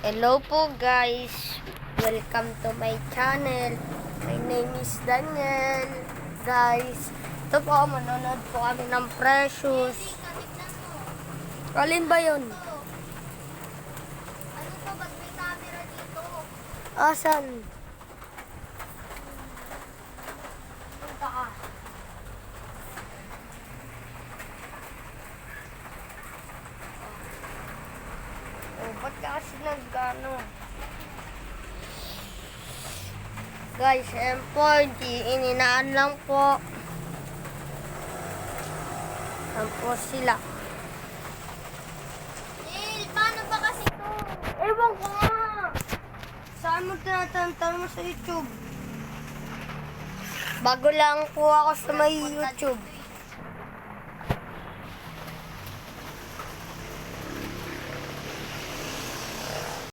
Hello po guys, welcome to my channel. My name is Daniel. Guys, ito po, manonood po kami ng Precious. Alin ba yun? Ano to? Ba't may camera dito? Asan? Punta ka. Oh, ba't ka kasi nag-ano? Guys, ayan po, ininaan lang po. Ayan po sila. Neil, paano ba kasi to? Ewan ko nga! Saan mo tinatantan mo sa YouTube? Bago lang po ako sa may YouTube.